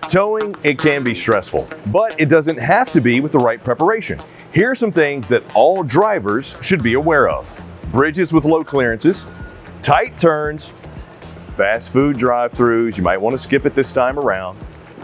Towing, it can be stressful, but it doesn't have to be with the right preparation. Here are some things that all drivers should be aware of. Bridges with low clearances, tight turns, fast food drive-thrus, you might want to skip it this time around,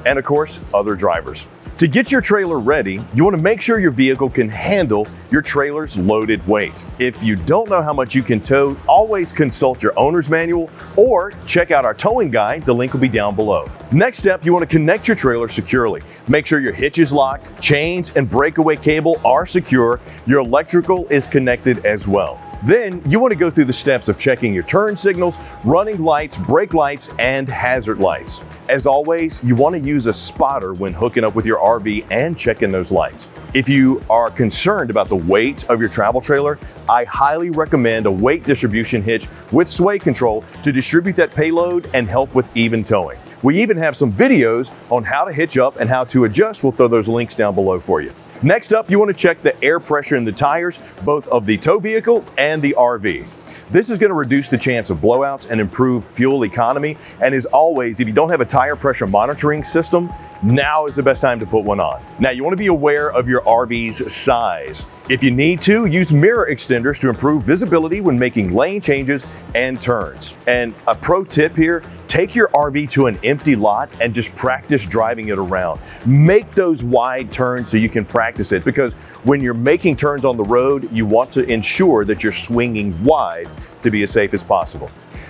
and of course, other drivers. To get your trailer ready, you want to make sure your vehicle can handle your trailer's loaded weight. If you don't know how much you can tow, always consult your owner's manual or check out our towing guide. The link will be down below. Next step, you want to connect your trailer securely. Make sure your hitch is locked, chains and breakaway cable are secure. Your electrical is connected as well. Then you want to go through the steps of checking your turn signals, running lights, brake lights, and hazard lights. As always, you want to use a spotter when hooking up with your RV and checking those lights. If you are concerned about the weight of your travel trailer, I highly recommend a weight distribution hitch with sway control to distribute that payload and help with even towing. We even have some videos on how to hitch up and how to adjust. We'll throw those links down below for you. Next up, you want to check the air pressure in the tires, both of the tow vehicle and the RV. This is going to reduce the chance of blowouts and improve fuel economy. And as always, if you don't have a tire pressure monitoring system, now is the best time to put one on. Now, you want to be aware of your RV's size. If you need to, use mirror extenders to improve visibility when making lane changes and turns. And a pro tip here, take your RV to an empty lot and just practice driving it around. Make those wide turns so you can practice it, because when you're making turns on the road, you want to ensure that you're swinging wide to be as safe as possible.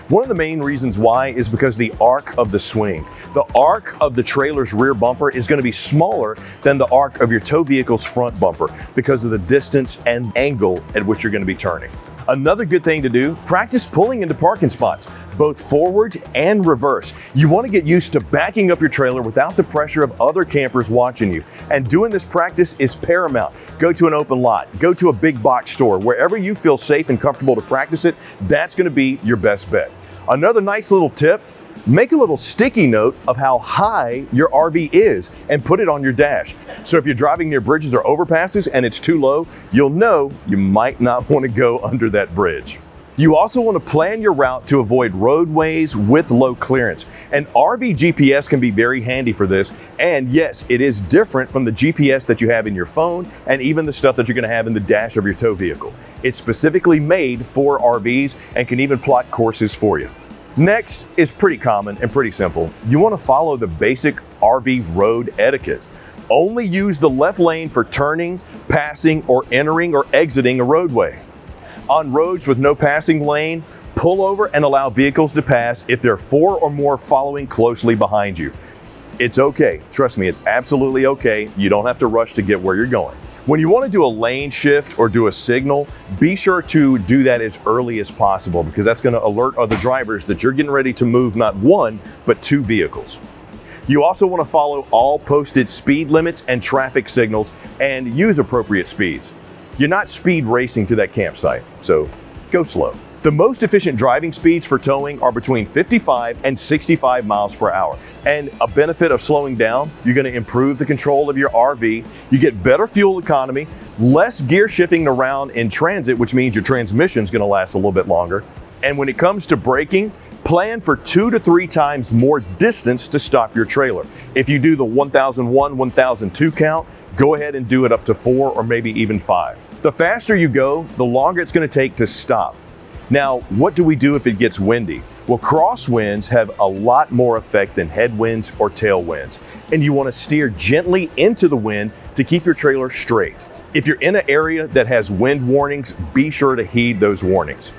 One of the main reasons why is because the arc of the swing. The arc of the trailer's rear bumper is going to be smaller than the arc of your tow vehicle's front bumper because of the distance and angle at which you're going to be turning. Another good thing to do, practice pulling into parking spots, both forward and reverse. You want to get used to backing up your trailer without the pressure of other campers watching you. And doing this practice is paramount. Go to an open lot, go to a big box store, wherever you feel safe and comfortable to practice it, that's going to be your best bet. Another nice little tip, make a little sticky note of how high your RV is and put it on your dash. So if you're driving near bridges or overpasses and it's too low, you'll know you might not want to go under that bridge. You also want to plan your route to avoid roadways with low clearance. An RV GPS can be very handy for this. And yes, it is different from the GPS that you have in your phone and even the stuff that you're going to have in the dash of your tow vehicle. It's specifically made for RVs and can even plot courses for you. Next is pretty common and pretty simple. You want to follow the basic RV road etiquette. Only use the left lane for turning, passing, or entering or exiting a roadway. On roads with no passing lane, pull over and allow vehicles to pass if there are 4 or more following closely behind you. It's okay. Trust me, it's absolutely okay. You don't have to rush to get where you're going. When you want to do a lane shift or do a signal, be sure to do that as early as possible, because that's going to alert other drivers that you're getting ready to move not 1, but 2 vehicles. You also want to follow all posted speed limits and traffic signals and use appropriate speeds. You're not speed racing to that campsite, so go slow. The most efficient driving speeds for towing are between 55 and 65 miles per hour. And a benefit of slowing down, you're going to improve the control of your RV, you get better fuel economy, less gear shifting around in transit, which means your transmission is going to last a little bit longer. And when it comes to braking, plan for 2 to 3 times more distance to stop your trailer. If you do the 1001, 1002 count, go ahead and do it up to 4 or maybe even 5. The faster you go, the longer it's going to take to stop. Now, what do we do if it gets windy? Well, crosswinds have a lot more effect than headwinds or tailwinds, and you want to steer gently into the wind to keep your trailer straight. If you're in an area that has wind warnings, be sure to heed those warnings.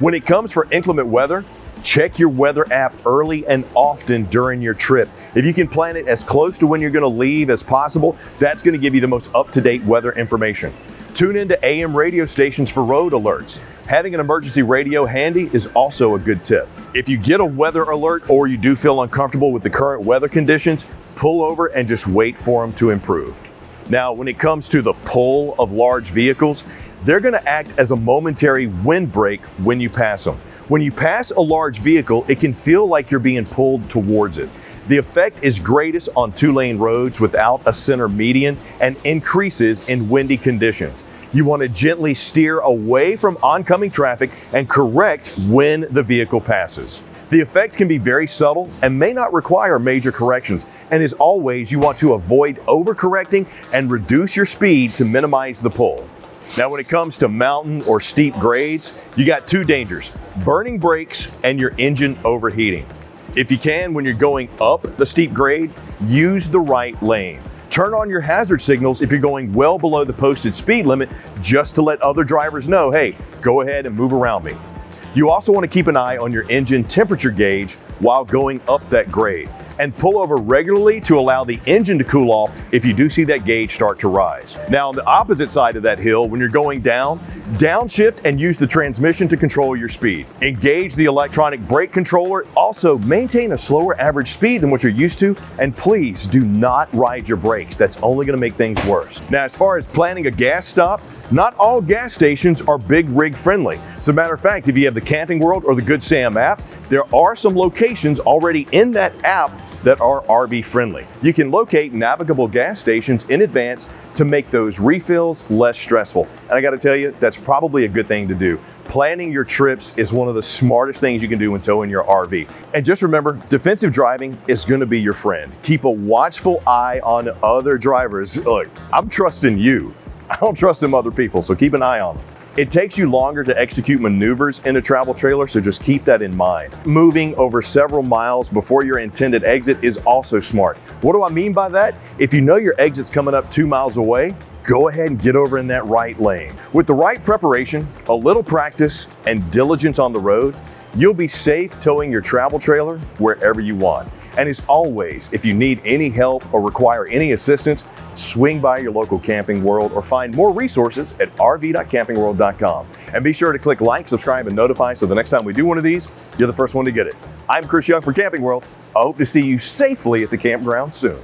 When it comes for inclement weather, check your weather app early and often during your trip. If you can plan it as close to when you're going to leave as possible, that's going to give you the most up-to-date weather information. Tune into AM radio stations for road alerts. Having an emergency radio handy is also a good tip. If you get a weather alert or you do feel uncomfortable with the current weather conditions, pull over and just wait for them to improve. Now, when it comes to the pull of large vehicles, they're going to act as a momentary windbreak when you pass them. When you pass a large vehicle, it can feel like you're being pulled towards it. The effect is greatest on 2-lane roads without a center median and increases in windy conditions. You want to gently steer away from oncoming traffic and correct when the vehicle passes. The effect can be very subtle and may not require major corrections. And as always, you want to avoid overcorrecting and reduce your speed to minimize the pull. Now, when it comes to mountain or steep grades, you got two dangers: burning brakes and your engine overheating. If you can, when you're going up the steep grade, use the right lane. Turn on your hazard signals if you're going well below the posted speed limit, just to let other drivers know, hey, go ahead and move around me. You also want to keep an eye on your engine temperature gauge while going up that grade, and pull over regularly to allow the engine to cool off if you do see that gauge start to rise. Now, on the opposite side of that hill, when you're going down, downshift and use the transmission to control your speed. Engage the electronic brake controller. Also, maintain a slower average speed than what you're used to, and please do not ride your brakes. That's only going to make things worse. Now, as far as planning a gas stop, not all gas stations are big rig friendly. As a matter of fact, if you have the Camping World or the Good Sam app, there are some locations already in that app that are RV friendly. You can locate navigable gas stations in advance to make those refills less stressful. And I gotta tell you, that's probably a good thing to do. Planning your trips is one of the smartest things you can do when towing your RV. And just remember, defensive driving is gonna be your friend. Keep a watchful eye on other drivers. Look, I'm trusting you. I don't trust them other people, so keep an eye on them. It takes you longer to execute maneuvers in a travel trailer, so just keep that in mind. Moving over several miles before your intended exit is also smart. What do I mean by that? If you know your exit's coming up 2 miles away, go ahead and get over in that right lane. With the right preparation, a little practice, and diligence on the road, you'll be safe towing your travel trailer wherever you want. And as always, if you need any help or require any assistance, swing by your local Camping World or find more resources at rv.campingworld.com. And be sure to click like, subscribe, and notify so the next time we do one of these, you're the first one to get it. I'm Chris Young for Camping World. I hope to see you safely at the campground soon.